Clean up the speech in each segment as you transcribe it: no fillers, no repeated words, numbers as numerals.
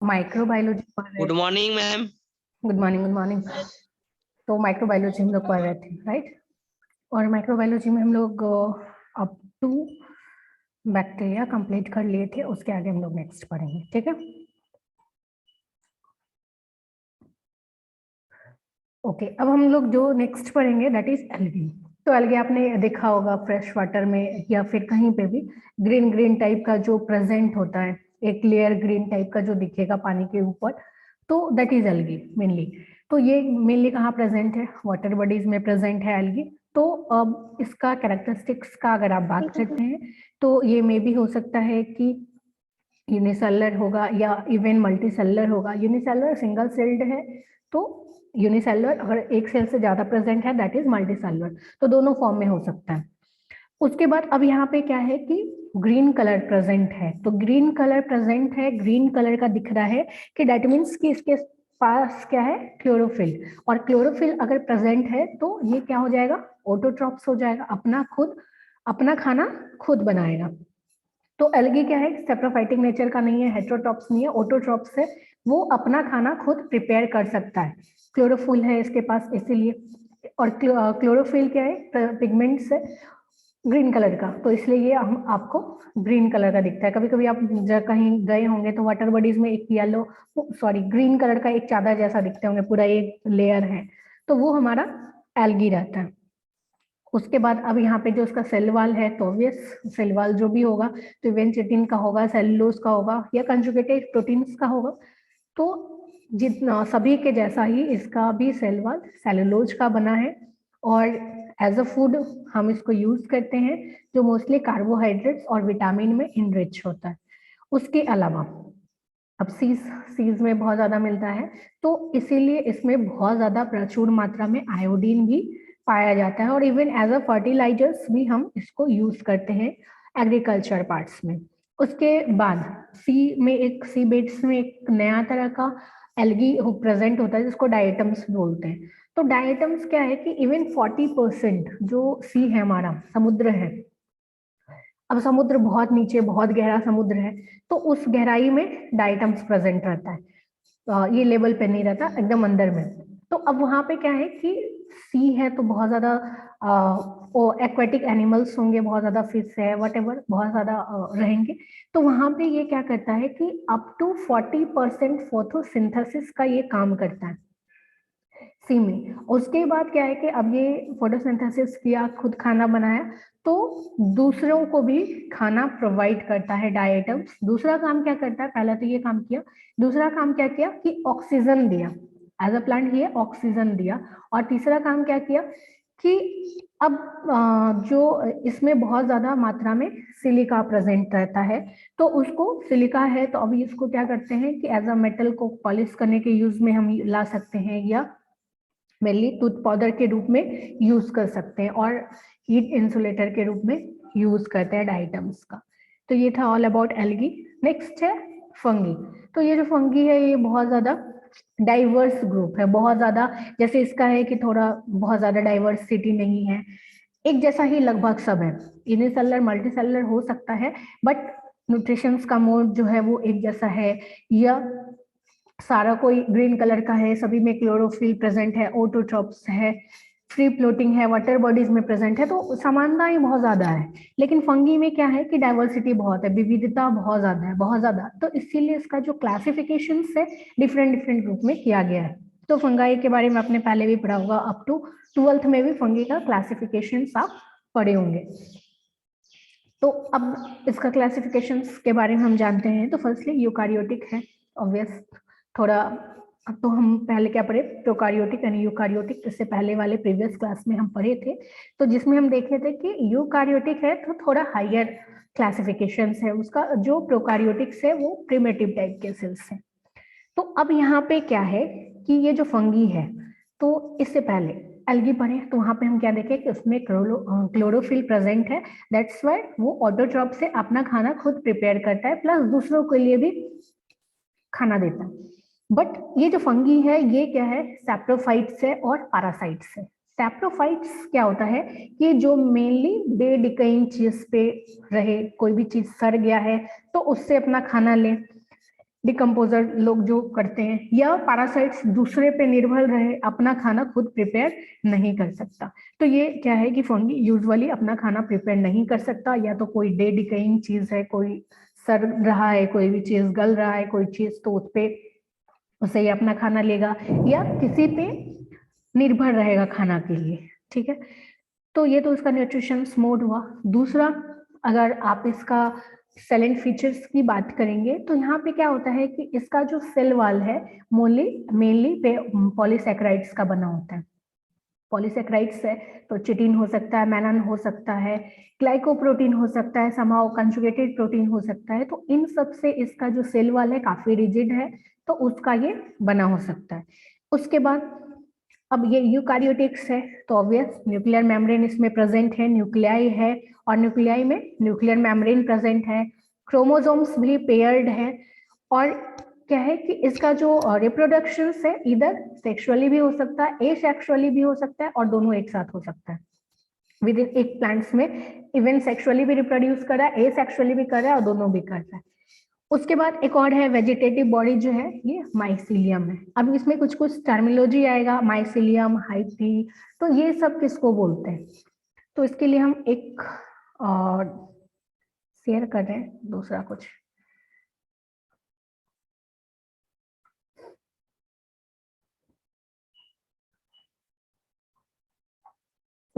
Microbiology पढ़ रहे good थे। Morning ma'am. Good morning, good morning. तो माइक्रोबायोलॉजी हम लोग पढ़ रहे थे, राइट। और माइक्रोबायोलॉजी में हम लोग अप टू बैक्टीरिया कंप्लीट कर लिए थे, उसके आगे हम लोग नेक्स्ट पढ़ेंगे, ठीक है। ओके, अब हम लोग जो नेक्स्ट पढ़ेंगे दैट इज एल्गी। तो एल्गी आपने देखा होगा फ्रेश वाटर में या फिर कहीं पे भी ग्रीन ग्रीन टाइप का जो प्रेजेंट होता है, एक लेयर ग्रीन टाइप का जो दिखेगा पानी के ऊपर, तो दैट इज एल्गी मेनली। तो ये मेनली कहाँ प्रेजेंट है? वाटर बॉडीज में प्रेजेंट है एल्गी। तो अब इसका कैरेक्टरिस्टिक्स का अगर आप बात करते हैं तो ये मे भी हो सकता है कि यूनिसेलुलर होगा या इवन मल्टीसेलुलर होगा। यूनिसेलुलर सिंगल सेल्ड है तो यूनिसेलुलर, अगर एक सेल से ज्यादा प्रेजेंट है दैट इज मल्टीसेलुलर। तो दोनों फॉर्म में हो सकता है। उसके बाद अब यहाँ पे क्या है कि ग्रीन कलर प्रेजेंट है। तो ग्रीन कलर प्रेजेंट है, ग्रीन कलर का दिख रहा है कि दैट मीन्स कि इसके पास क्या है? क्लोरोफिल। और क्लोरोफिल अगर प्रेजेंट है तो ये क्या हो जाएगा? ऑटोट्रॉप्स हो जाएगा, अपना खाना खुद बनाएगा। तो एल्गी क्या है? सेप्रोफाइटिक नेचर का नहीं है, हेटेरोट्रॉप्स नहीं है, ऑटोट्रॉप्स है। वो अपना खाना खुद प्रिपेयर कर सकता है। क्लोरोफिल है इसके पास इसीलिए। और क्लोरोफिल क्या है? पिगमेंट्स है ग्रीन कलर का, तो इसलिए ये हम आपको ग्रीन कलर का दिखता है। कभी कभी आप कहीं गए होंगे तो वाटर बॉडीज में एक येलो, सॉरी ग्रीन कलर का एक चादर जैसा दिखते होंगे, पूरा एक लेयर है, तो वो हमारा एल्गी रहता है। उसके बाद अब यहाँ पे जो उसका सेल वाल है तो ऑब्वियस सेल वाल जो भी होगा तो इवन चिटिन का होगा, सेलुलोज का होगा या कंजुगेटेड प्रोटीन्स का होगा। तो जितना सभी के जैसा ही इसका भी सेल वाल सेलुलोज का बना है और एज अ फूड हम इसको यूज करते हैं, जो मोस्टली कार्बोहाइड्रेट्स और विटामिन में इनरिच होता है। उसके अलावा अब सीज में बहुत ज्यादा मिलता है, तो इसीलिए इसमें बहुत ज्यादा प्रचुर मात्रा में आयोडीन भी पाया जाता है। और इवन एज अ फर्टिलाइजर्स भी हम इसको यूज करते हैं एग्रीकल्चर पार्ट्स में। उसके बाद सी बेड्स में एक नया तरह का एल्गी प्रेजेंट होता है जिसको डायटम्स बोलते हैं। तो डायटम्स क्या है कि इवन 40% जो सी है हमारा समुद्र है, अब समुद्र बहुत नीचे बहुत गहरा समुद्र है तो उस गहराई में डायटम्स प्रेजेंट रहता है। ये लेवल पे नहीं रहता, एकदम अंदर में। तो अब वहां पे क्या है कि सी है तो बहुत ज्यादा एक्वेटिक एनिमल्स होंगे, बहुत ज्यादा फिश है वटेवर बहुत ज्यादा रहेंगे। तो वहां पे ये क्या करता है कि अप टू 40% फोटोसिंथेसिस का ये काम करता है सी में। उसके बाद क्या है कि अब ये फोटोसिंथेसिस किया, खुद खाना बनाया, तो दूसरों को भी खाना प्रोवाइड करता है डायटम्स। दूसरा काम क्या करता है? पहला तो ये काम किया, दूसरा काम क्या किया कि ऑक्सीजन दिया, एज अ प्लांट ये ऑक्सीजन दिया। और तीसरा काम क्या किया कि अब जो इसमें बहुत ज्यादा मात्रा में सिलिका प्रेजेंट रहता है, तो उसको सिलिका है तो अभी इसको क्या करते हैं कि एज अ मेटल को पॉलिश करने के यूज में हम ला सकते हैं, या मेनली टूथ पाउडर के रूप में यूज कर सकते हैं, और हीट इंसुलेटर के रूप में यूज करते हैं डाइटम्स का। तो ये था ऑल अबाउट एल्गी। नेक्स्ट है फंगी। तो ये जो फंगी है ये बहुत ज्यादा डाइवर्स ग्रुप है, बहुत ज्यादा, जैसे इसका है कि थोड़ा बहुत ज्यादा डाइवर्सिटी नहीं है, एक जैसा ही लगभग सब है। यूनिसेलुलर मल्टीसेलुलर हो सकता है बट न्यूट्रिशंस का मोड जो है वो एक जैसा है, या सारा कोई ग्रीन कलर का है, सभी में क्लोरोफिल प्रेजेंट है, ऑटोट्रॉप्स है, फ्री फ्लोटिंग है, वाटर बॉडीज में प्रेजेंट है, तो समानताएं बहुत ज्यादा है। लेकिन फंगी में क्या है कि डाइवर्सिटी बहुत है, विविधता बहुत ज्यादा है, बहुत ज्यादा। तो इसीलिए इसका जो क्लासिफिकेशन है डिफरेंट डिफरेंट ग्रुप में किया गया है। तो फंगाई के बारे में आपने पहले भी पढ़ा होगा, अप टू 12th में भी फंगी का क्लासिफिकेशन आप पढ़े होंगे। तो अब इसका क्लासिफिकेशन के बारे में हम जानते हैं। तो फर्स्टली यूकारियोटिक है, ऑब्वियस। थोड़ा तो हम पहले क्या पढ़े? प्रोकारियोटिक एंड यूकारियोटिक, इससे पहले वाले प्रीवियस क्लास में हम पढ़े थे। तो जिसमें हम देखे थे कि यूकारियोटिक है तो थोड़ा हायर क्लासिफिकेशन है उसका, जो प्रोकारियोटिक्स है वो प्रिमिटिव टाइप के सेल्स है। तो अब यहाँ पे क्या है कि ये जो फंगी है, तो इससे पहले एल्गी पढ़े तो वहां पे हम क्या देखें कि उसमें क्लोरोफिल प्रेजेंट है, दैट्स व्हाई वो ऑटोट्रॉप से अपना खाना खुद प्रिपेयर करता है, प्लस दूसरों के लिए भी खाना देता है। बट ये जो फंगी है ये क्या है? सैप्रोफाइट्स है और पैरासाइट्स है। सैप्रोफाइट्स क्या होता है कि जो मेनली बेडिकाइन चीज पे रहे, कोई भी चीज सड़ गया है तो उससे अपना खाना ले, डिकम्पोजर लोग जो करते हैं, या पैरासाइट्स दूसरे पे निर्भर रहे, अपना खाना खुद प्रिपेयर नहीं कर सकता। तो ये क्या है कि फंगी यूजुअली अपना खाना प्रिपेयर नहीं कर सकता, या तो कोई डे डिकेइंग चीज है, कोई सड़ रहा है, कोई भी चीज गल रहा है, कोई चीज, तो उस पे उसे ये अपना खाना लेगा या किसी पे निर्भर रहेगा खाना के लिए। ठीक है, तो ये तो इसका न्यूट्रिशन मोड हुआ। दूसरा, अगर आप इसका सेलेंट फीचर्स की बात करेंगे तो यहाँ पे क्या होता है कि इसका जो सेल वॉल है मेनली पॉलीसैकेराइड्स का बना होता है। पॉलीसैकेराइड्स है तो चिटिन हो सकता है, मैनन हो सकता है, ग्लाइकोप्रोटीन हो सकता है, समाओ कंजुगेटेड प्रोटीन हो सकता है। तो इन सब से इसका जो सेल वॉल है काफी रिजिड है, तो उसका ये बना हो सकता है। उसके बाद अब ये यूकारियोटिक्स है तो ऑब्वियस न्यूक्लियर मेम्ब्रेन इसमें प्रेजेंट है, न्यूक्लियाई है, और न्यूक्लियाई में न्यूक्लियर मेम्ब्रेन प्रेजेंट है, क्रोमोसोम्स भी पेयर्ड है, और क्या है कि इसका जो रिप्रोडक्शन है इधर सेक्सुअली भी हो सकता है, एसेक्सुअली भी हो सकता है, और दोनों एक साथ हो सकता है। विद इन एक प्लांट्स में इवन सेक्सुअली भी रिप्रोड्यूस कर रहा है, एसेक्सुअली भी कर रहा है, और दोनों भी कर रहा है। उसके बाद एक और है वेजिटेटिव बॉडी जो है, ये माइसीलियम है। अब इसमें कुछ कुछ टर्मिनोलॉजी आएगा, माइसीलियम, हाइपी, तो ये सब किसको बोलते हैं। तो इसके लिए हम एक शेयर कर रहे हैं दूसरा कुछ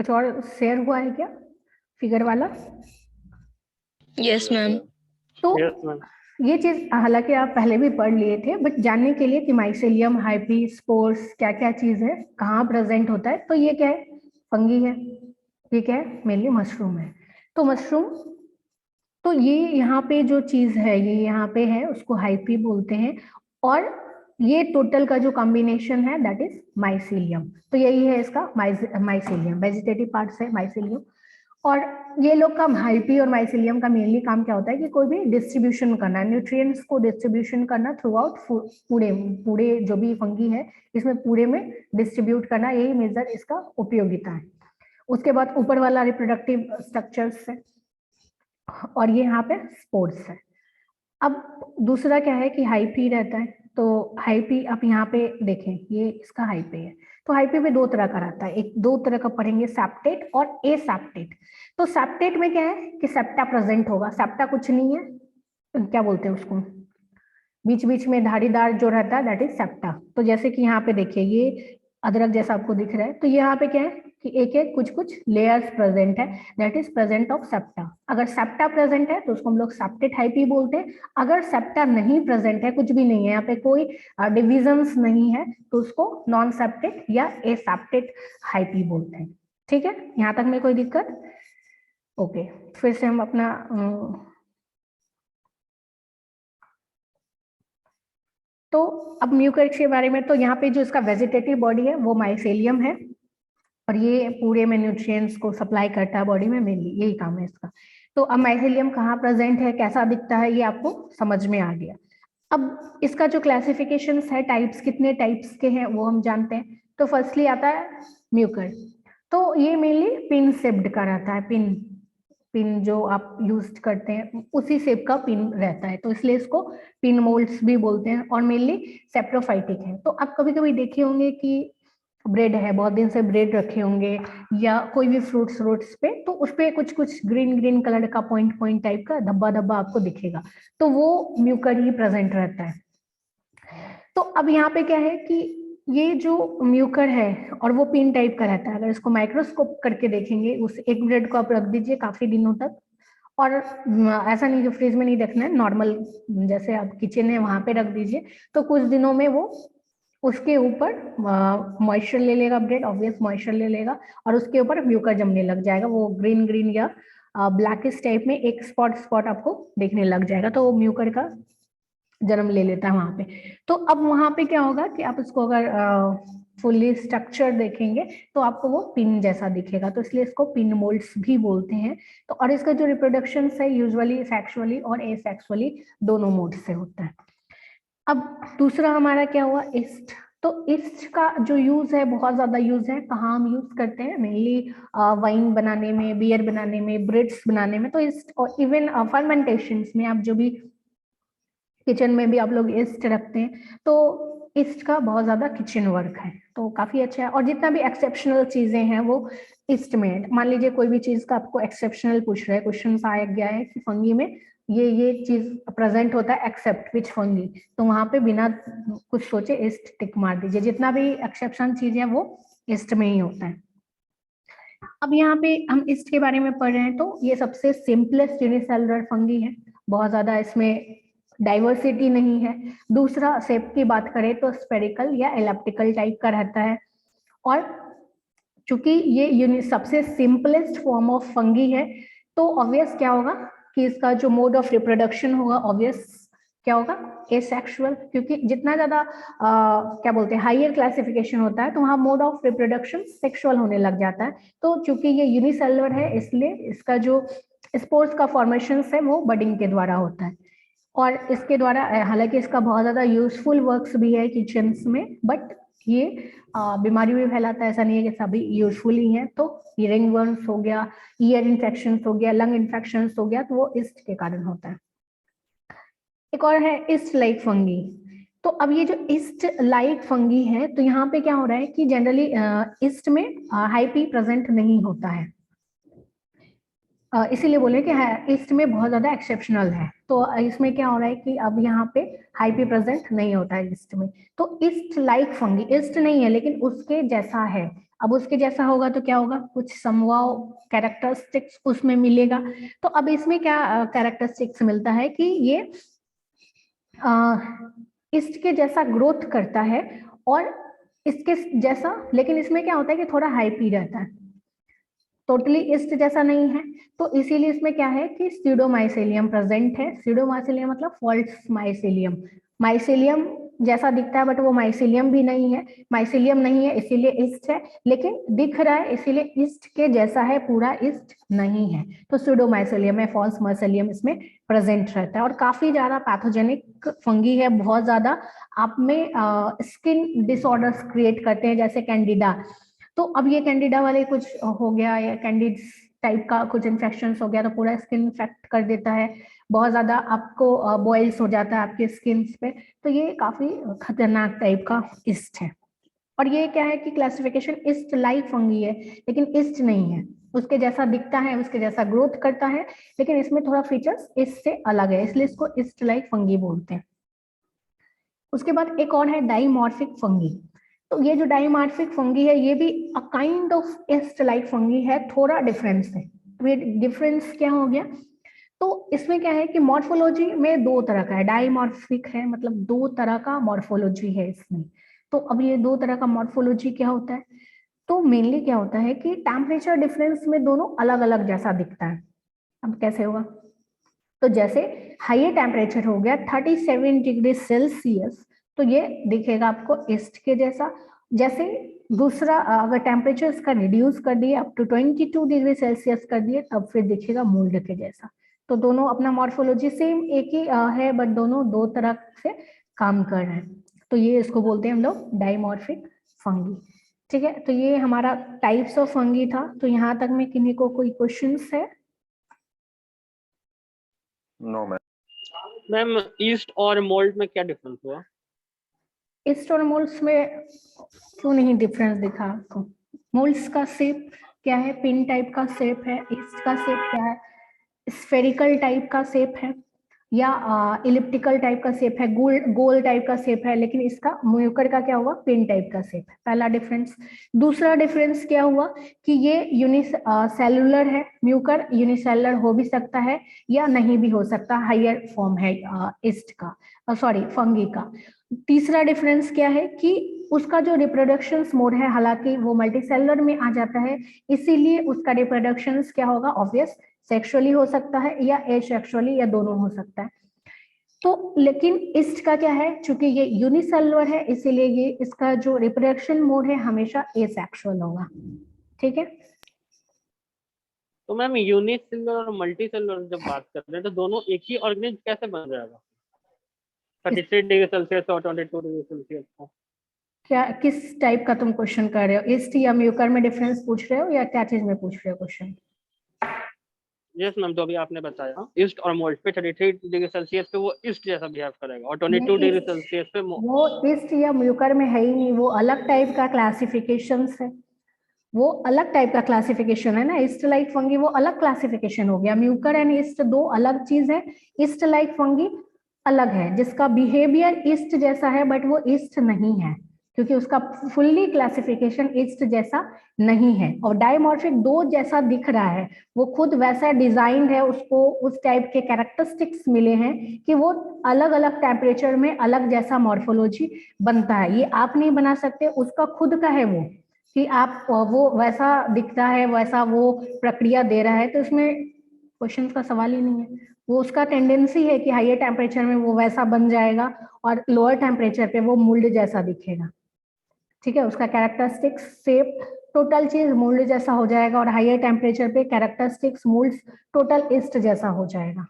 और शेयर हुआ है क्या फिगर वाला? Yes ma'am. तो ये चीज हालांकि आप पहले भी पढ़ लिए थे, बट जानने के लिए कि माइसेलियम, हाइपी, स्पोर्स क्या क्या चीज है, कहाँ प्रेजेंट होता है। तो ये क्या है, फंगी है, ये क्या है, मेनली मशरूम है। तो मशरूम, तो ये यहाँ पे जो चीज है, ये यहाँ पे है, उसको हाइपी बोलते हैं, और ये टोटल का जो कॉम्बिनेशन है दैट इज माइसीलियम। तो यही है इसका माइसीलियम, वेजिटेटिव पार्ट्स है माइसीलियम। और ये लोग का हाइपी और माइसीलियम का मेनली काम क्या होता है कि कोई भी डिस्ट्रीब्यूशन करना, न्यूट्रिएंट्स को डिस्ट्रीब्यूशन करना थ्रू आउट पूरे पूरे जो भी फंगी है इसमें पूरे में डिस्ट्रीब्यूट करना, यही मेजर इसका उपयोगिता है। उसके बाद ऊपर वाला रिप्रोडक्टिव स्ट्रक्चर्स है, और ये यहाँ पे स्पोर्ट्स है। अब दूसरा क्या है कि हाइपी रहता है, तो हाइपी आप यहाँ पे देखें, ये इसका हाइपी है। तो हाइपी में दो तरह का रहता है, एक दो तरह का पढ़ेंगे, सैप्टेट और ए सैप्टेट। तो सैप्टेट में क्या है कि सेप्टा प्रेजेंट होगा, सेप्टा कुछ नहीं है, क्या बोलते हैं उसको, बीच बीच में धारीदार जो रहता है दैट इज सेप्टा। तो जैसे कि यहाँ पे देखिए ये अदरक जैसा आपको दिख रहा है, तो यहाँ पे क्या है कि एक एक कुछ कुछ लेयर्स प्रेजेंट है, that is present of septa. अगर सेप्टा प्रेजेंट है तो उसको हम लोग सेप्टेट हाइपी बोलते हैं। अगर सेप्टा नहीं प्रेजेंट है, कुछ भी नहीं है यहाँ पे, कोई डिविजन्स नहीं है, तो उसको नॉन सेप्टेट या ए सेप्टेट हाइपी बोलते हैं। ठीक है, यहाँ तक में कोई दिक्कत? ओके, फिर से हम अपना तो अब म्यूकर्स के बारे में, तो यहाँ पे जो इसका वेजिटेटिव बॉडी है वो माइसेलियम है, और ये पूरे में न्यूट्रिएंट्स को सप्लाई करता है बॉडी में, मेनली यही काम है इसका। तो अब माइसेलियम कहाँ प्रेजेंट है, कैसा दिखता है, ये आपको समझ में आ गया। अब इसका जो क्लासिफिकेशन है, टाइप्स कितने टाइप्स के हैं वो हम जानते हैं। तो फर्स्टली आता है म्यूकर, तो ये मेनली पिन शेप्ड का रहता है, पिन पिन जो आप यूज करते हैं उसी शेप का पिन रहता है, तो इसलिए इसको पिन मोल्ड्स भी बोलते हैं, और मेनली सेप्रोफाइटिक है। तो आप कभी कभी देखे होंगे कि ब्रेड है, बहुत दिन से ब्रेड रखे होंगे, या कोई भी फ्रूट्स पे, तो उस पे कुछ कुछ ग्रीन ग्रीन कलर का पॉइंट पॉइंट टाइप का धब्बा धब्बा आपको दिखेगा, तो वो म्यूकर ही प्रेजेंट रहता है। तो अब यहाँ पे क्या है कि ये जो म्यूकर है और वो पिन टाइप का रहता है, अगर इसको माइक्रोस्कोप करके देखेंगे, उस एक ब्रेड को आप रख दीजिए काफी दिनों तक, और ऐसा नहीं कि फ्रिज में नहीं रखना है, नॉर्मल जैसे आप किचन है वहां पे रख दीजिए, तो कुछ दिनों में वो उसके ऊपर मॉइस्चर ले लेगा, ब्रेड ऑब्वियस मॉइस्चर ले लेगा, और उसके ऊपर म्यूकर जमने लग जाएगा, वो ग्रीन ग्रीन या ब्लैकिश टाइप में एक स्पॉट स्पॉट आपको देखने लग जाएगा, तो वो म्यूकर का जन्म ले लेता है वहां पे। तो अब वहां पे क्या होगा कि आप इसको अगर फुल्ली स्ट्रक्चर देखेंगे तो आपको वो पिन जैसा दिखेगा, तो इसलिए इसको पिन मोल्ड्स भी बोलते हैं। तो और इसका जो रिप्रोडक्शन है यूजुअली सेक्सुअली और एसेक्सुअली दोनों मोड से होता है। अब दूसरा हमारा क्या हुआ, ईस्ट। तो ईस्ट का जो यूज है बहुत ज्यादा यूज है, कहाँ हम यूज करते हैं, मेनली वाइन बनाने में, बियर बनाने में, ब्रेड्स बनाने में। तो ईस्ट और इवन फर्मेंटेशन में आप जो भी किचन में भी आप लोग ईस्ट रखते हैं, तो ईस्ट का बहुत ज्यादा किचन वर्क है, तो काफी अच्छा है। और जितना भी एक्सेप्शनल चीजें हैं वो ईस्ट में है। मान लीजिए कोई भी चीज का आपको एक्सेप्शनल पूछ रहे हैं, क्वेश्चन आया गया है कि फंगी में ये चीज प्रेजेंट होता है एक्सेप्ट विच फंगी, तो वहां पे बिना कुछ सोचे ईस्ट टिक मार दीजिए। जितना भी एक्सेप्शन चीज है वो ईस्ट में ही होता है। अब यहाँ पे हम ईस्ट के बारे में पढ़ रहे हैं, तो ये सबसे सिंपलेस्ट यूनिसेलुलर फंगी है, बहुत ज्यादा इसमें डाइवर्सिटी नहीं है। दूसरा शेप की बात करें तो स्फेरिकल या एलिप्टिकल टाइप का रहता है, और चूंकि ये सबसे सिंपलेस्ट फॉर्म ऑफ फंगी है, तो ऑब्वियस क्या होगा कि इसका जो मोड ऑफ रिप्रोडक्शन होगा ऑब्वियस क्या होगा, एसेक्सुअल, क्योंकि जितना ज्यादा क्या बोलते हैं हाइयर क्लासिफिकेशन होता है तो वहाँ मोड ऑफ रिप्रोडक्शन सेक्सुअल होने लग जाता है। तो चूंकि ये यूनिसेलुलर है इसलिए इसका जो स्पोर्स का फॉर्मेशन है वो बडिंग के द्वारा होता है, और इसके द्वारा हालांकि इसका बहुत ज्यादा यूजफुल वर्क्स भी है किचन में, बट ये बीमारी भी फैलाता है, ऐसा नहीं है कि सभी यूजफुल ही है। तो रिंग वर्म्स हो गया, ईयर इन्फेक्शन हो गया, लंग इन्फेक्शन हो गया, तो वो ईस्ट के कारण होता है। एक और है ईस्ट लाइक फंगी। तो अब ये जो ईस्ट लाइक फंगी है, तो यहाँ पे क्या हो रहा है कि जनरली ईस्ट में हाइपी प्रेजेंट नहीं होता है, इसीलिए बोले कि ईस्ट में बहुत ज्यादा एक्सेप्शनल है। तो इसमें क्या हो रहा है कि अब यहाँ पे हाइपी प्रेजेंट नहीं होता है ईस्ट में। तो ईस्ट लाइक फंगी, ईस्ट नहीं है लेकिन उसके जैसा है। अब उसके जैसा होगा तो क्या होगा, कुछ समवाव कैरेक्टरिस्टिक्स उसमें मिलेगा। तो अब इसमें क्या कैरेक्टरिस्टिक्स मिलता है कि ये ईस्ट के जैसा ग्रोथ करता है, और इसके जैसा, लेकिन इसमें क्या होता है कि थोड़ा हाइपी रहता है, टोटली ईस्ट जैसा नहीं है। तो इसीलिए इसमें क्या है कि स्यूडोमाइसेलियम प्रेजेंट है। स्यूडोमाइसेलियम मतलब फॉल्स माइसेलियम, माइसेलियम जैसा दिखता है बट वो माइसेलियम भी नहीं है, माइसेलियम नहीं है इसीलिए ईस्ट है, लेकिन दिख रहा है इसीलिए ईस्ट के जैसा है, पूरा ईस्ट नहीं है। तो स्यूडोमाइसेलियम है, फॉल्स माइसेलियम इसमें प्रेजेंट रहता है, और काफी ज्यादा पैथोजेनिक फंगी है, बहुत ज्यादा आप में स्किन डिसऑर्डर्स क्रिएट करते हैं जैसे कैंडिडा। तो अब ये कैंडिडा वाले कुछ हो गया या कैंडिड टाइप का कुछ इन्फेक्शन हो गया तो पूरा स्किन इन्फेक्ट कर देता है, बहुत ज्यादा आपको बॉइल्स हो जाता है आपके स्किन पे। तो ये काफी खतरनाक टाइप का ईस्ट है। और ये क्या है कि क्लासिफिकेशन ईस्ट लाइक फंगी है, लेकिन ईस्ट नहीं है, उसके जैसा दिखता है, उसके जैसा ग्रोथ करता है, लेकिन इसमें थोड़ा फीचर्स इससे अलग है, इसलिए इसको ईस्ट लाइक फंगी बोलते हैं। उसके बाद एक और है डाइमॉर्फिक फंगी। तो ये जो डाइमॉर्फिक फंगी है ये भी a kind of east like fungi है, थोड़ा डिफरेंस है। ये डिफरेंस क्या हो गया, तो इसमें क्या है कि मॉर्फोलॉजी में दो तरह का है, डाइमॉर्फिक है मतलब दो तरह का मॉर्फोलॉजी है इसमें। तो अब ये दो तरह का मॉर्फोलॉजी क्या होता है, तो मेनली क्या होता है कि टेम्परेचर डिफरेंस में दोनों अलग अलग जैसा दिखता है। अब कैसे होगा, तो जैसे हाइयर टेम्परेचर हो गया 37 डिग्री सेल्सियस, तो ये दिखेगा आपको ईस्ट के जैसा। जैसे दूसरा अगर टेम्परेचर इसका रिड्यूस कर दिए अप टू 22 डिग्री सेल्सियस कर दिए, तब फिर दिखेगा मोल्ड के जैसा। तो दोनों अपना मॉर्फोलॉजी सेम एक ही है, बट दोनों दो तरह से काम कर रहे हैं। तो ये इसको बोलते हैं हम लोग डाइमॉर्फिक फंगी। ठीक है, तो ये हमारा टाइप्स ऑफ फंगी था। तो यहाँ तक में किन्हीं को कोई क्वेश्चंस है? No ma'am. मैम ईस्ट और मोल्ड में क्या डिफरेंस हुआ? ईस्ट और मोल्ड्स में क्यों नहीं डिफरेंस दिखा आपको? मोल्ड्स का शेप क्या है, पिन टाइप का शेप है। ईस्ट का शेप क्या है, स्फेरिकल टाइप का शेप है या इलिप्टिकल टाइप का शेप है, गोल गोल टाइप का शेप है। लेकिन इसका म्यूकर का क्या हुआ, पिन टाइप का शेप है, पहला डिफरेंस। दूसरा डिफरेंस क्या हुआ कि ये यूनिसेलुलर है, म्यूकर यूनिसेलुलर हो भी सकता है या नहीं भी हो सकता, हाइयर फॉर्म है ईस्ट का, सॉरी फंगी का। तीसरा डिफरेंस क्या है कि उसका जो रिप्रोडक्शन मोड है, हालांकि वो मल्टीसेलुलर में आ जाता है, इसीलिए उसका रिप्रोडक्शन क्या होगा, ऑब्वियस सेक्सुअली हो सकता है या एसेक्सुअली, या दोनों हो सकता है। तो लेकिन ईस्ट का क्या है, चूंकि ये यूनिसेलुलर है इसीलिए ये इसका जो रिप्रोडक्शन मोड है हमेशा एसेक्सुअल होगा। ठीक है, तो मैम यूनिसेलुलर और मल्टीसेलुलर जब बात कर रहे हैं तो दोनों एक ही ऑर्गेनिज्म कैसे बन जाएगा 33 डिग्री सेल्सियस और 22 डिग्री सेल्सियस का? क्या किस टाइप का तुम क्वेश्चन कर रहे हो, ईस्ट या म्यूकर में डिफरेंस पूछ रहे हो या क्या चीज में पूछ रहे हो क्वेश्चन? यस मैम, जो अभी आपने बताया ईस्ट और मोल्ड पे 33 डिग्री सेल्सियस पे वो ईस्ट जैसा बिहेव करेगा और 22 डिग्री सेल्सियस पे वो ईस्ट या म्यूकर में है ही नहीं, वो अलग टाइप का क्लासिफिकेशन है, वो अलग टाइप का क्लासिफिकेशन है ना। ईस्ट लाइक फंगी वो अलग क्लासिफिकेशन हो गया, म्यूकर एंड ईस्ट दो अलग चीज है। ईस्ट लाइक फंगी अलग है, जिसका बिहेवियर ईस्ट जैसा है बट वो ईस्ट नहीं है, क्योंकि उसका फुल्ली क्लासिफिकेशन ईस्ट जैसा नहीं है। और डायमॉर्फिक दो जैसा दिख रहा है, वो खुद वैसा डिजाइंड है, उसको उस टाइप के कैरेक्टरिस्टिक्स मिले हैं कि वो अलग अलग टेम्परेचर में अलग जैसा मॉर्फोलॉजी बनता है। ये आप नहीं बना सकते, उसका खुद का है वो, कि आप वो वैसा दिखता है, वैसा वो प्रक्रिया दे रहा है, तो इसमें क्वेश्चन का सवाल ही नहीं है। वो उसका टेंडेंसी है कि हाईयर टेम्परेचर में वो वैसा बन जाएगा और लोअर टेम्परेचर पे वो मोल्ड जैसा दिखेगा। ठीक है, उसका कैरेक्टरिस्टिक्स शेप टोटल चीज मोल्ड जैसा हो जाएगा, और हाईयर टेम्परेचर पे कैरेक्टरिस्टिक्स मोल्ड टोटल ईस्ट जैसा हो जाएगा।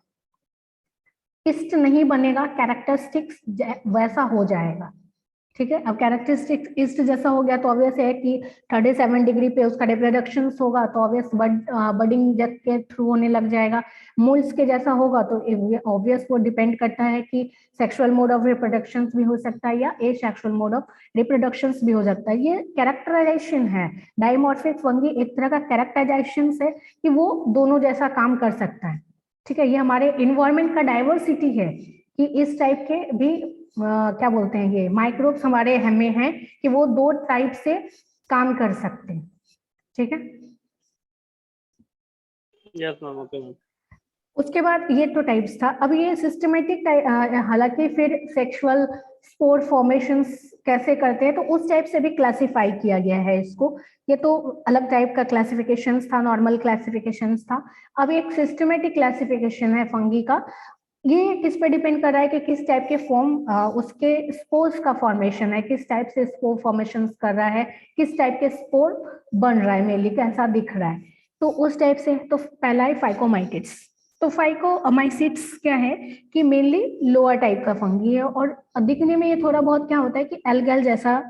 ईस्ट नहीं बनेगा, कैरेक्टरिस्टिक्स वैसा हो जाएगा। ठीक है, अब कैरेक्टरिस्टिक्स ईस्ट जैसा हो गया तो ऑब्वियस है कि 37 डिग्री पे उसका रिप्रोडक्शन होगा, तो ऑब्वियस बडिंग के थ्रू होने लग जाएगा। मोल्ड्स के जैसा होगा तो ऑब्वियस वो डिपेंड करता है कि सेक्सुअल मोड ऑफ रिप्रोडक्शन भी हो सकता है या ए सेक्सुअल मोड ऑफ रिप्रोडक्शन भी हो सकता है। ये कैरेक्टराइजेशन है, डायमॉर्फिक फंगी एक तरह का कैरेक्टराइजेशन है कि वो दोनों जैसा काम कर सकता है। ठीक है, ये हमारे इन्वायरमेंट का डाइवर्सिटी है कि इस टाइप के भी क्या बोलते हैं, ये माइक्रोब्स हमारे हमें हैं कि वो दो टाइप से काम कर सकते हैं। ठीक है, यस मैम, ओके मैम। उसके बाद ये तो टाइप्स था। अब ये सिस्टमेटिक, हालांकि फिर सेक्सुअल स्पोर फॉर्मेशंस कैसे करते हैं तो उस टाइप से भी क्लासिफाई किया गया है इसको। ये तो अलग टाइप का क्लासिफिकेशन था, नॉर्मल क्लासिफिकेशन था। अब एक सिस्टमेटिक क्लासिफिकेशन है फंगी का। ये किस पे डिपेंड कर रहा है कि किस टाइप के फॉर्म उसके स्पोर्स का फॉर्मेशन है, किस टाइप से स्पोर फॉर्मेशन कर रहा है, किस टाइप के स्पोर बन रहा है, मेनली कैसा दिख रहा है, तो उस टाइप से। तो पहला है फाइकोमाइटिड्स। तो फाइकोमाइसिट्स क्या है कि मेनली लोअर टाइप का फंगी है, और दिखने में ये थोड़ा बहुत क्या होता है कि एल्गल जैसा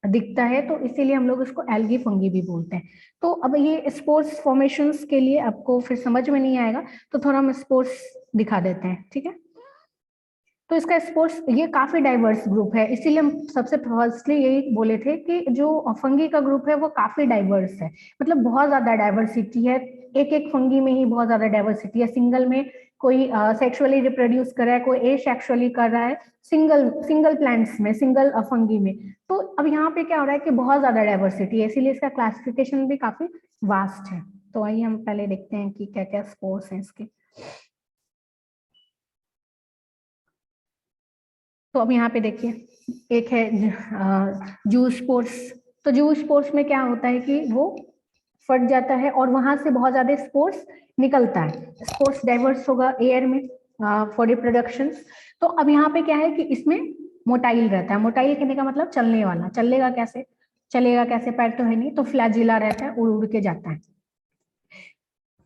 दिखता है, तो इसीलिए हम लोग इसको एल्गी फंगी भी बोलते हैं। तो अब ये स्पोर्स फॉर्मेशंस के लिए आपको फिर समझ में नहीं आएगा, तो थोड़ा हम स्पोर्स दिखा देते हैं। ठीक है, तो इसका स्पोर्ट्स ये काफी डाइवर्स ग्रुप है, इसीलिए हम सबसे फर्स्टली यही बोले थे कि जो फंगी का ग्रुप है वो काफी डाइवर्स है, मतलब बहुत ज्यादा डाइवर्सिटी है। एक एक फंगी में ही बहुत ज्यादा डाइवर्सिटी है। सिंगल में कोई सेक्सुअली रिप्रोड्यूस कर रहा है, कोई एसेक्सुअली कर रहा है, सिंगल प्लांट्स में, सिंगल फंगी में। तो अब यहाँ पे क्या हो रहा है कि बहुत ज्यादा डाइवर्सिटी है, इसीलिए इसका क्लासिफिकेशन भी काफी वास्ट है। तो आइए हम पहले देखते हैं कि क्या क्या स्पोर्स हैं इसके। तो अब यहाँ पे देखिए, एक है जू स्पोर्ट्स। तो जू स्पोर्ट्स में क्या होता है कि वो फट जाता है और वहां से बहुत ज्यादा स्पोर्ट्स निकलता है। स्पोर्ट्स डाइवर्स होगा एयर में फॉर रिप्रोडक्शन। तो अब यहाँ पे क्या है कि इसमें मोटाइल रहता है। मोटाइल कहने का मतलब चलने वाला। चलेगा कैसे, पैर तो है नहीं, तो फ्लैजिला रहता है, उड़ उड़ के जाता है।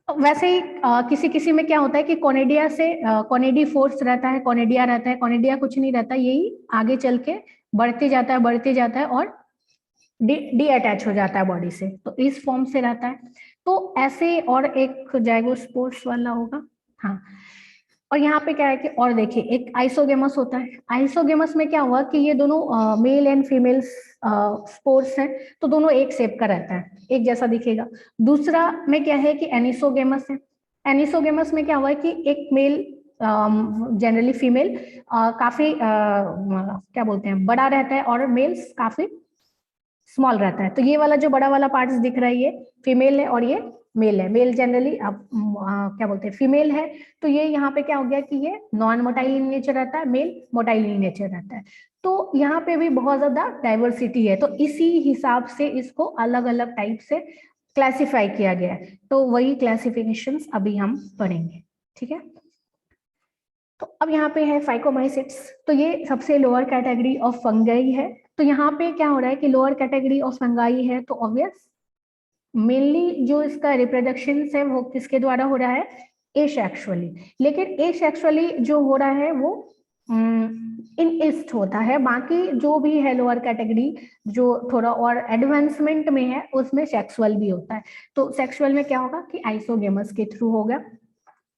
वैसे ही किसी किसी में क्या होता है कि कोनेडिया से कोनेडी फोर्स रहता है, कोनेडिया रहता है। कोनेडिया कुछ नहीं रहता, यही आगे चल के बढ़ते जाता है और डी अटैच हो जाता है बॉडी से, तो इस फॉर्म से रहता है। तो ऐसे और एक जाइगोस्पोर्स वाला होगा। हाँ, और यहाँ पे क्या है कि और देखिए एक आइसोगेमस होता है। आइसोगेमस में क्या हुआ कि ये दोनों मेल एंड फीमेल स्पोर्स हैं, तो दोनों एक शेप का रहता है, एक जैसा दिखेगा। दूसरा में क्या है कि एनिसोगेमस है। एनिसोगेमस में क्या हुआ है कि एक मेल जनरली फीमेल काफी क्या बोलते हैं बड़ा रहता है और मेल्स काफी स्मॉल रहता है। तो ये वाला जो बड़ा वाला पार्ट्स दिख रहा है ये फीमेल है और ये मेल है। मेल जनरली आप क्या बोलते हैं फीमेल है। तो ये यहाँ पे क्या हो गया कि ये नॉन मोटाइल इन नेचर रहता है, मेल मोटाइल इन नेचर रहता है। तो यहाँ पे भी बहुत ज्यादा डाइवर्सिटी है, तो इसी हिसाब से इसको अलग अलग टाइप से क्लासिफाई किया गया है। तो वही क्लासिफिकेशंस अभी हम पढ़ेंगे। ठीक है, तो अब यहाँ पे है फाइकोमाइसिट्स। तो ये सबसे लोअर कैटेगरी ऑफ फंगाई है। तो यहाँ पे क्या हो रहा है कि लोअर कैटेगरी ऑफ फंगाई है, तो ऑब्वियस मेनली जो इसका रिप्रोडक्शन है वो किसके द्वारा हो रहा है, एसेक्सुअली। लेकिन एसेक्सुअली जो हो रहा है वो इन ईस्ट होता है। बाकी जो भी है लोअर कैटेगरी जो थोड़ा और एडवांसमेंट में है उसमें सेक्सुअल भी होता है। तो सेक्सुअल में क्या होगा कि आइसोगेमस के थ्रू होगा।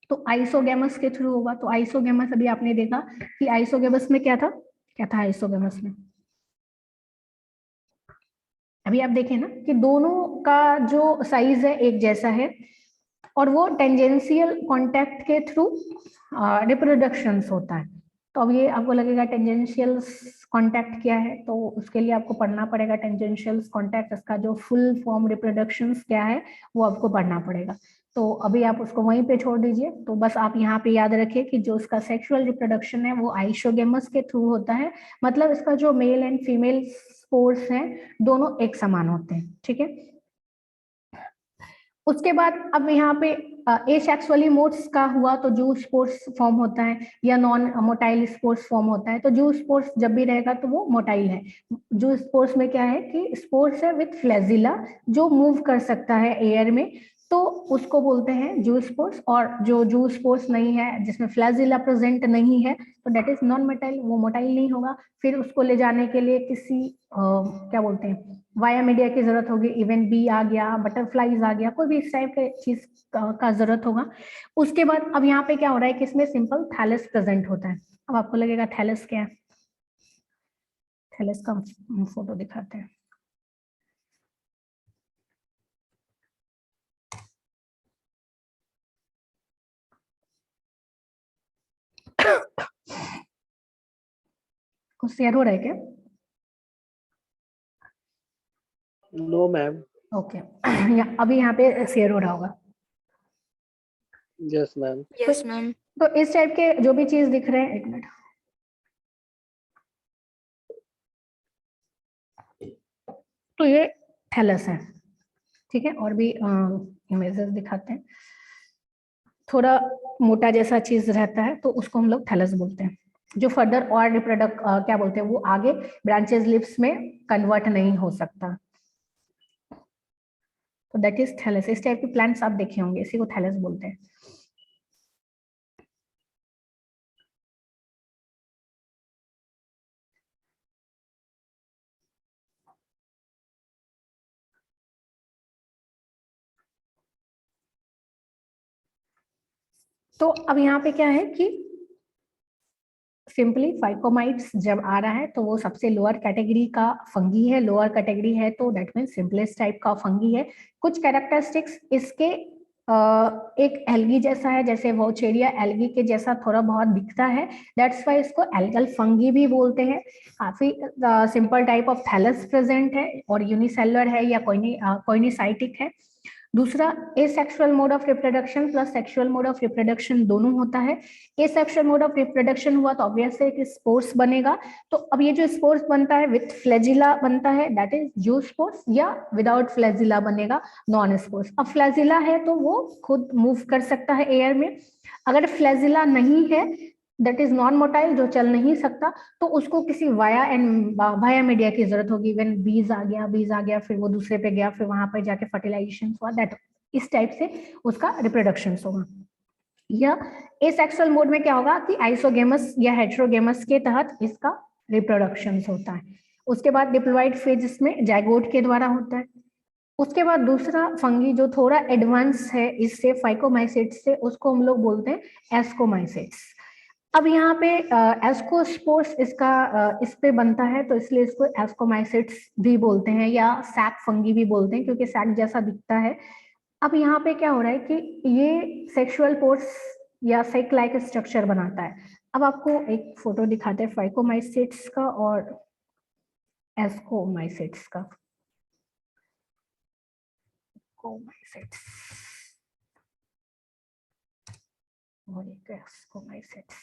तो आइसोगेमस के थ्रू होगा। तो आइसोगेमस अभी आपने देखा कि आइसोगेमस में क्या था आइसोगेमस में, अभी आप देखें ना कि दोनों का जो साइज है एक जैसा है और वो टेंजेंशियल कांटेक्ट के थ्रू रिप्रोडक्शंस होता है। तो अब ये आपको लगेगा टेंजेंशियल कांटेक्ट क्या है, तो उसके लिए आपको पढ़ना पड़ेगा टेंजेंशियल कांटेक्ट, इसका जो फुल फॉर्म रिप्रोडक्शंस क्या है वो आपको पढ़ना पड़ेगा। तो अभी आप उसको वहीं पे छोड़ दीजिए। तो बस आप यहाँ पे याद रखिए कि जो इसका सेक्सुअल रिप्रोडक्शन है वो आइसोगेमस के थ्रू होता है। मतलब इसका जो मेल एंड फीमेल स्पोर्स हैं दोनों एक समान होते हैं, ठीक है। उसके बाद अब यहाँ पे एसेक्सुअली मोड्स का हुआ तो जू स्पोर्स फॉर्म होता है या नॉन मोटाइल स्पोर्स फॉर्म होता है। तो जू स्पोर्स जब भी रहेगा तो वो मोटाइल है। जू स्पोर्स में क्या है कि स्पोर्स है विथ फ्लैजिला जो मूव कर सकता है एयर में, तो उसको बोलते हैं जू स्पोर्स। और जो जू स्पोर्स नहीं है जिसमें फ्लैजिला प्रेजेंट नहीं है तो डेट इज नॉन मोटाइल, वो मोटाइल नहीं होगा। फिर उसको ले जाने के लिए किसी क्या बोलते हैं वाया मीडिया की जरूरत होगी। इवन बी आ गया, बटरफ्लाईज आ गया, कोई भी इस टाइप के चीज का जरूरत होगा। उसके बाद अब यहाँ पे क्या हो रहा है कि इसमें सिंपल थैलस प्रेजेंट होता है। अब आपको लगेगा थैलस क्या है, थैलस का फोटो दिखाते हैं। कुछ शेयर हो रहा है क्या? No ma'am. ओके अभी यहाँ पे शेयर हो रहा होगा। Yes ma'am. Yes, ma'am. तो इस टाइप के जो भी चीज दिख रहे हैं, एक मिनट, तो ये थैलस है, ठीक है। और भी इमेजेस दिखाते हैं। थोड़ा मोटा जैसा चीज रहता है तो उसको हम लोग थैलस बोलते हैं, जो फर्दर और रिप्रोडक्ट क्या बोलते हैं वो आगे ब्रांचेस लिप्स में कन्वर्ट नहीं हो सकता। तो दैट इज थैलस। इस टाइप के प्लांट्स आप देखे होंगे, इसी को थैलस बोलते हैं। तो अब यहाँ पे क्या है कि सिंपली फाइकोमाइट्स जब आ रहा है तो वो सबसे लोअर कैटेगरी का फंगी है। लोअर कैटेगरी है तो दैट मीन सिंपलेस्ट टाइप का फंगी है। कुछ कैरेक्टरिस्टिक्स इसके एक एल्गी जैसा है, जैसे वोचेरिया एल्गी के जैसा थोड़ा बहुत दिखता है, दैट्स वाई इसको एल्गल फंगी भी बोलते हैं। काफी simple type of thallus present है और यूनिसेलुलर है या कोइनिसाइटिक है। दूसरा asexual mode of reproduction plus sexual mode of reproduction दोनों होता है। एसेक्सुअल मोड ऑफ रिप्रोडक्शन हुआ तो ऑब्वियस है कि स्पोर्स बनेगा। तो अब ये जो स्पोर्स बनता है विथ फ्लैजिला बनता है, दैट इज जू स्पोर्स, या विदाउट फ्लैजिला बनेगा नॉन स्पोर्स। अब फ्लैजिला है तो वो खुद मूव कर सकता है एयर में। अगर फ्लैजिला नहीं है दैट इज नॉन मोटाइल, जो चल नहीं सकता, तो उसको किसी वाया मीडिया की जरूरत होगी। व्हेन बीज आ गया फिर वो दूसरे पे गया, फिर वहां पे जाके फर्टिलाइजेशन हुआ, दैट इस टाइप से उसका रिप्रोडक्शन होगा। या एसेक्सुअल मोड में क्या होगा कि आइसोगेमस या हेटेरोगेमस के तहत इसका रिप्रोडक्शन होता है। उसके बाद डिप्लॉइड फेज में जाइगोट के द्वारा होता है। उसके बाद दूसरा फंगी जो थोड़ा एडवांस है इससे फाइकोमाइसेट्स से, उसको हम लोग बोलते हैं एस्कोमाइसेट्स। अब यहाँ पे एस्कोस्पोर्स इसका इस पे बनता है तो इसलिए इसको एस्कोमाइसेट्स भी बोलते हैं या सैक फंगी भी बोलते हैं, क्योंकि सैक जैसा दिखता है। अब यहाँ पे क्या हो रहा है कि ये सेक्सुअल पोर्स या सेक लाइक स्ट्रक्चर बनाता है। अब आपको एक फोटो दिखाते हैं फाइकोमाइसेट्स का और एस्कोमाइसेट्स का। और एक एस्कोमाइसेट्स।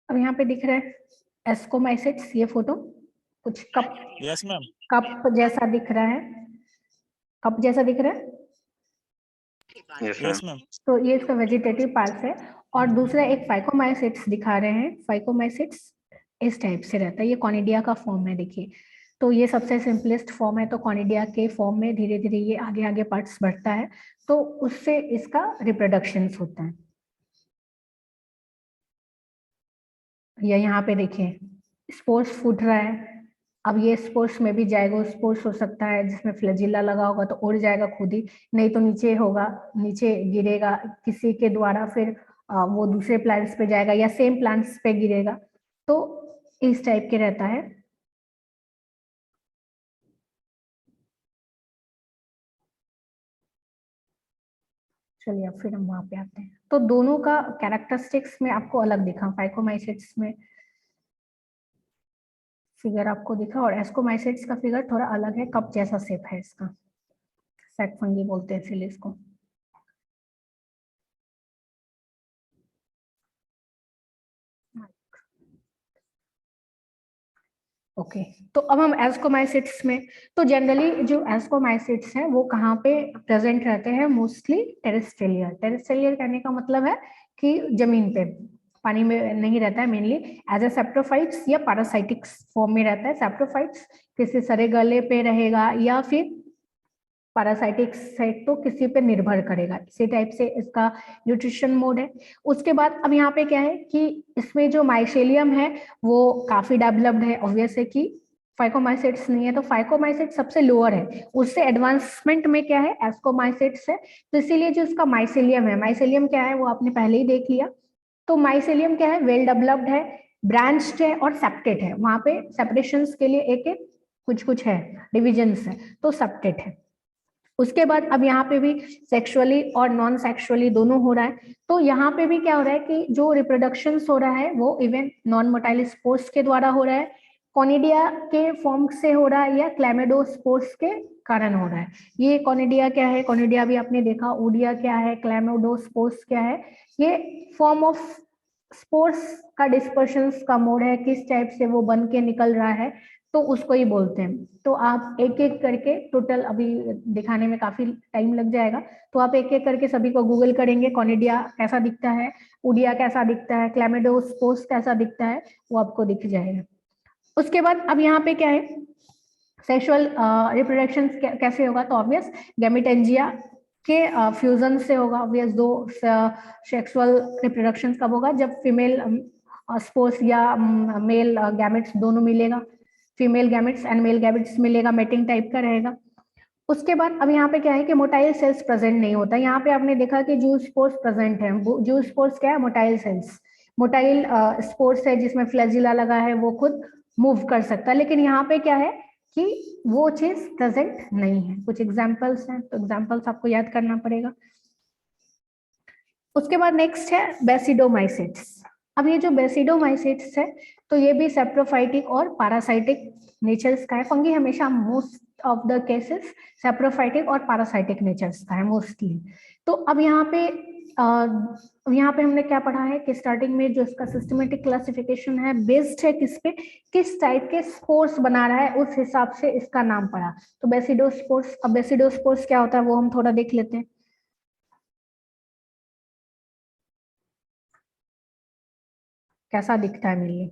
अब यहाँ पे दिख रहा है एस्कोमाइसेट्स, ये फोटो कुछ कप यस मैम। कप जैसा दिख रहा है। कप जैसा दिख रहा है, यस मैम। तो ये इसका वेजिटेटिव पार्ट है। और दूसरा एक फाइकोमाइसिट्स दिखा रहे हैं, फाइकोमाइसिट्स इस टाइप से रहता है, ये कॉनिडिया का फॉर्म है देखिए। तो ये सबसे सिंपलेस्ट फॉर्म है, तो कॉनिडिया के फॉर्म में धीरे धीरे ये आगे आगे पार्ट्स बढ़ता है, तो उससे इसका रिप्रोडक्शन होता है। या यहाँ पे देखिए स्पोर्स फूट रहा है, अब ये स्पोर्स में भी जाइगोस्पोर्स हो सकता है, जिसमें फ्लैजिला लगा होगा तो उड़ जाएगा खुद ही, नहीं तो नीचे होगा, नीचे गिरेगा किसी के द्वारा, फिर वो दूसरे प्लांट्स पे जाएगा या सेम प्लांट्स पे गिरेगा, तो इस टाइप के रहता है। चलिए अब फिर हम वहां पे आते हैं। तो दोनों का कैरेक्टरिस्टिक्स में आपको अलग दिखा, फाइकोमाइसिट्स में फिगर आपको दिखा और एस्कोमाइसिट्स का फिगर थोड़ा अलग है, कप जैसा शेप है इसका, सैक फंगी बोलते हैं इसीलिए इसको। ओके तो अब हम एस्कोमाइसिट्स में, तो जनरली जो एस्कोमाइसिट्स हैं वो कहाँ पे प्रेजेंट रहते हैं, मोस्टली टेरेस्ट्रियल। टेरेस्ट्रियल कहने का मतलब है कि जमीन पे, पानी में नहीं रहता है, मेनली एज ए सेप्टोफाइट्स या पैरासाइटिक्स फॉर्म में रहता है। सेप्टोफाइट्स किसी सरे गले पे रहेगा या फिर पैरासाइटिक्स है तो किसी पे निर्भर करेगा, इसी टाइप से इसका न्यूट्रिशन मोड है। उसके बाद अब यहाँ पे क्या है कि इसमें जो माइसेलियम है वो काफी डेवलप्ड है, ऑब्वियस है कि फाइकोमाइसिट्स नहीं है, तो फाइकोमाइसिट सबसे लोअर है, उससे एडवांसमेंट में क्या है एस्कोमाइसिट्स है। तो इसीलिए जो इसका माइसेलियम है, माइसेलियम क्या है वो आपने पहले ही देख लिया, तो माइसेलियम क्या है, वेल डेवलप्ड है, ब्रांच्ड है और सेप्टेट है, वहां पे सेपरेशंस के लिए एक एक कुछ कुछ है, डिविजन्स है, तो सेप्टेट है। उसके बाद अब यहाँ पे भी सेक्सुअली और नॉन सेक्सुअली दोनों हो रहा है, तो यहाँ पे भी क्या हो रहा है कि जो रिप्रोडक्शन हो रहा है वो इवन नॉन मोटाइल स्पोर्स के द्वारा हो रहा है, कॉनिडिया के फॉर्म से हो रहा है या क्लैमिडोस्पोर्स के कारण हो रहा है। ये कॉनिडिया क्या है, कॉनिडिया भी आपने देखा, ओडिया क्या है, क्लैमिडोस्पोर्स क्या है, ये फॉर्म ऑफ स्पोर्स का डिस्पर्शन का मोड है, किस टाइप से वो बन के निकल रहा है, तो उसको ही बोलते हैं। तो आप एक एक करके टोटल, अभी दिखाने में काफी टाइम लग जाएगा, तो आप एक एक करके सभी को गूगल करेंगे, कॉनिडिया कैसा दिखता है, उडिया कैसा दिखता है, क्लैमिडोस्पोर्स कैसा दिखता है, वो आपको दिख जाएगा। उसके बाद अब यहाँ पे क्या है, सेक्सुअल रिप्रोडक्शन कैसे होगा, तो ऑब्वियस गैमेटेंजिया के फ्यूजन से होगा, ऑब्वियस दो सेक्सुअल रिप्रोडक्शन कब होगा, जब फीमेल स्पोर्स या मेल गैमेट्स दोनों मिलेगा, female gametes and male gametes मिलेगा, मेटिंग टाइप का रहेगा। उसके बाद अब यहाँ पे क्या है कि मोटाइल सेल्स प्रेजेंट नहीं होता, यहाँ पे आपने देखा कि जू स्पोर्स प्रेजेंट है, जू स्पोर्स क्या है, मोटाइल सेल्स, मोटाइल स्पोर्स है जिसमें फ्लैजिला लगा है, वो खुद मूव कर सकता है, लेकिन यहाँ पे क्या है कि वो चीज प्रेजेंट नहीं है। कुछ एग्जांपल्स हैं, तो एग्जांपल्स आपको याद करना पड़ेगा। उसके बाद नेक्स्ट है बेसिडोमाइसिट्स। अब ये जो बेसिडोमाइसिट्स है तो ये भी सेप्रोफाइटिक और पैरासाइटिक नेचर्स का है, फंगी हमेशा most of the cases saprophytic और पैरासाइटिक नेचर्स का है मोस्टली। तो अब यहाँ पे हमने क्या पढ़ा है कि स्टार्टिंग में जो इसका सिस्टमेटिक क्लासिफिकेशन है बेस्ड है किस पे, किस टाइप के स्पोर्स बना रहा है, उस हिसाब से इसका नाम पड़ा। तो बेसिडोस्पोर्स, अब बेसिडोस्पोर्स क्या होता है वो हम थोड़ा देख लेते हैं। कैसा दिखता है मेनली,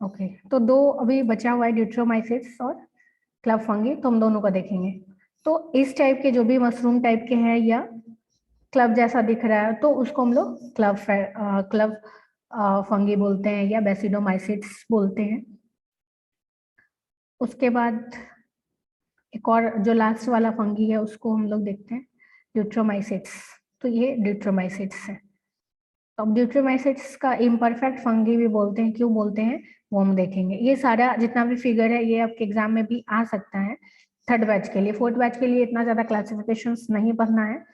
ओके तो दो अभी बचा हुआ है, ड्यूट्रोमाइसिट्स और क्लब फंगी, तो हम दोनों को देखेंगे। तो इस टाइप के जो भी मशरूम टाइप के हैं या क्लब जैसा दिख रहा है तो उसको हम लोग क्लब फंगी बोलते हैं या बेसिडोमाइसिट्स बोलते हैं। उसके बाद एक और जो लास्ट वाला फंगी है उसको हम लोग देखते हैं ड्यूट्रोमाइसिट्स। तो ये ड्यूट्रोमाइसिट्स है। तो अब ड्यूट्रोमाइसिट्स का इम्परफेक्ट फंगी भी बोलते हैं, क्यों बोलते हैं वो हम देखेंगे। ये सारा जितना भी फिगर है ये आपके एग्जाम में भी आ सकता है थर्ड बैच के लिए। फोर्थ बैच के लिए इतना ज्यादा क्लासिफिकेशंस नहीं पढ़ना है,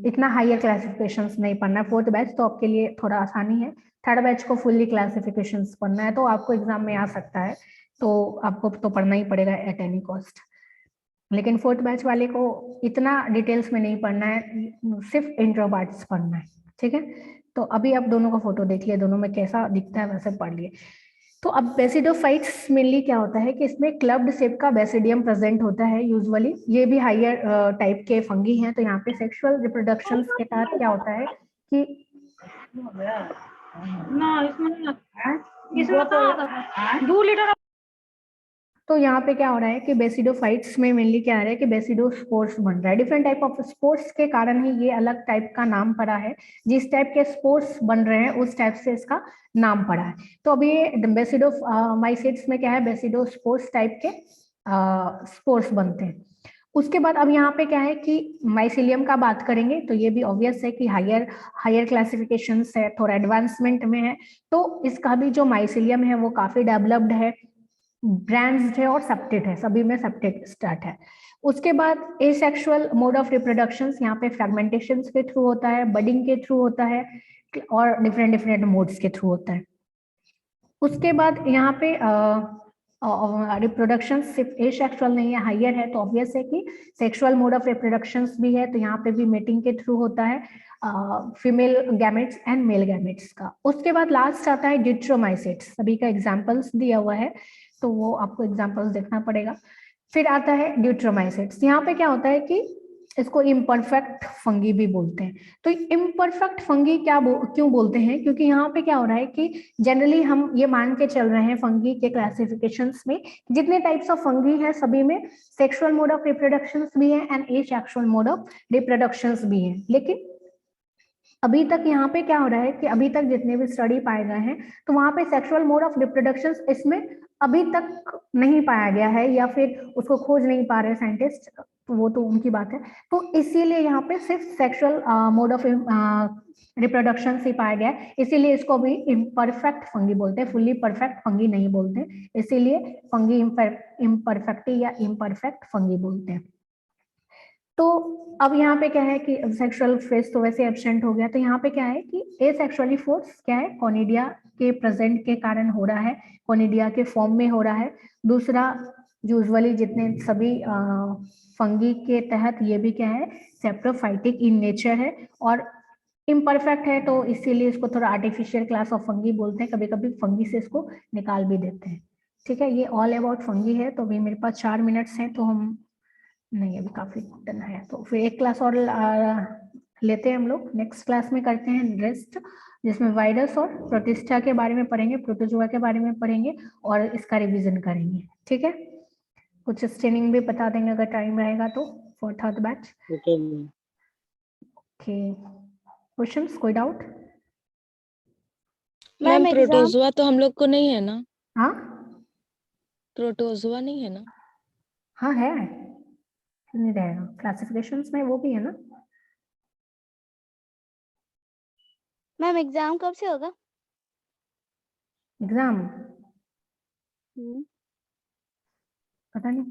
इतना हायर क्लासिफिकेशंस नहीं पढ़ना है। फोर्थ बैच तो आपके लिए थोड़ा आसानी है, थर्ड बैच को फुल्ली क्लासिफिकेशंस पढ़ना है, तो आपको एग्जाम में आ सकता है, तो आपको तो पढ़ना ही पड़ेगा एट एनी कॉस्ट। लेकिन फोर्थ बैच वाले को इतना डिटेल्स में नहीं पढ़ना है, सिर्फ इंट्रो पार्ट्स पढ़ना है, ठीक है। तो अभी आप दोनों का फोटो देख लिए, दोनों में कैसा दिखता है वैसे पढ़ लिए। तो अब बेसिडोफाइट्स मेनली क्या होता है कि इसमें क्लब्ड शेप का बेसिडियम प्रेजेंट होता है यूजुअली। ये भी हायर टाइप के फंगी हैं। तो यहाँ पे सेक्सुअल रिप्रोडक्शन के तहत क्या होता है कि इसमें तो 2 लीटर। तो यहाँ पे क्या हो रहा है कि बेसिडोफाइट्स में मेनली क्या आ रहा है कि बेसिडोस्पोर्स बन रहा है। डिफरेंट टाइप ऑफ स्पोर्स के कारण ही ये अलग टाइप का नाम पड़ा है। जिस टाइप के स्पोर्स बन रहे हैं उस टाइप से इसका नाम पड़ा है। तो अभी ये बेसिडोमाइसिट्स में क्या है, बेसिडोस्पोर्स टाइप के स्पोर्स बनते हैं। उसके बाद अब यहाँ पे क्या है कि माइसिलियम का बात करेंगे तो ये भी ऑब्वियस है कि हायर क्लासिफिकेशन है, थोड़ा एडवांसमेंट में है। तो इसका भी जो माइसिलियम है वो काफी डेवलप्ड है, ब्रांड्स है और सेप्टेट है, सभी में सेप्टेट स्टार्ट है। उसके बाद एसेक्सुअल मोड ऑफ रिप्रोडक्शन, यहाँ पे फ्रेगमेंटेशन के थ्रू होता है, बडिंग के थ्रू होता है और डिफरेंट मोड्स के थ्रू होता है। उसके बाद यहाँ पे रिप्रोडक्शन सिर्फ एसेक्सुअल नहीं है, हायर है, तो ऑब्वियस है कि सेक्सुअल मोड ऑफ रिप्रोडक्शन भी है। तो यहाँ पे भी मेटिंग के थ्रू होता है female gametes and male gametes का। उसके बाद लास्ट आता है ड्यूट्रोमाइसिट्स, सभी का एग्जाम्पल्स दिया हुआ है तो वो आपको एग्जाम्पल्स देखना पड़ेगा। फिर आता है ड्यूट्रोमाइसिट्स। यहाँ पे क्या होता है कि इसको इम्परफेक्ट फंगी भी बोलते हैं। तो इम्परफेक्ट फंगी क्यों बोलते हैं, क्योंकि यहाँ पे क्या हो रहा है कि जनरली हम ये मान के चल रहे हैं फंगी के क्लासिफिकेशंस में, जितने टाइप्स ऑफ फंगी है सभी में सेक्सुअल मोड ऑफ रिप्रोडक्शन भी है and asexual mode of reproduction भी है। लेकिन अभी तक यहाँ पे क्या हो रहा है कि अभी तक जितने भी स्टडी पाए गए हैं तो वहां पे सेक्सुअल मोड ऑफ रिप्रोडक्शन इसमें अभी तक नहीं पाया गया है, या फिर उसको खोज नहीं पा रहे साइंटिस्ट, तो वो तो उनकी बात है। तो इसीलिए यहाँ पे सिर्फ सेक्सुअल मोड ऑफ रिप्रोडक्शन ही पाया गया है, इसीलिए इसको अभी इम्परफेक्ट फंगी बोलते हैं, फुल्ली परफेक्ट फंगी नहीं बोलते, इसीलिए फंगी इम्परफेक्टी या इम्परफेक्ट फंगी बोलते हैं। तो अब यहाँ पे क्या है कि सेक्सुअल फेज तो वैसे एब्सेंट हो गया, तो यहाँ पे क्या है कि एसेक्सुअली फोर्स क्या है, कोनिडिया के प्रेजेंट के कारण हो रहा है, कोनिडिया के फॉर्म में हो रहा है। दूसरा यूजुअली जितने सभी फंगी के तहत ये भी क्या है, सेप्रोफाइटिक इन नेचर है और इम्परफेक्ट है, तो इसीलिए इसको थोड़ा आर्टिफिशियल क्लास ऑफ फंगी बोलते हैं। कभी कभी फंगी से इसको निकाल भी देते हैं। ठीक है, ये ऑल अबाउट फंगी है। तो अभी मेरे पास 4 मिनट्स हैं, तो हम नहीं अभी काफी डन है, तो फिर एक क्लास और लेते हैं हम लोग। नेक्स्ट क्लास में करते हैं रेस्ट, जिसमें वायरस और प्रोटिस्टा के बारे में पढ़ेंगे, प्रोटोजोआ के बारे में पढ़ेंगे और इसका रिवीजन करेंगे। ठीक है, कुछ स्टेनिंग भी बता देंगे अगर टाइम रहेगा तो for third batch. Okay, questions, कोई डाउट? मैम प्रोटोजोआ तो हम लोग को नहीं है ना? हाँ प्रोटोजोआ नहीं है ना? हाँ है, क्यों नहीं रहेगा, क्लासिफिकेशंस में वो भी है ना। मैम एग्जाम कब से होगा? एग्जाम पता नहीं।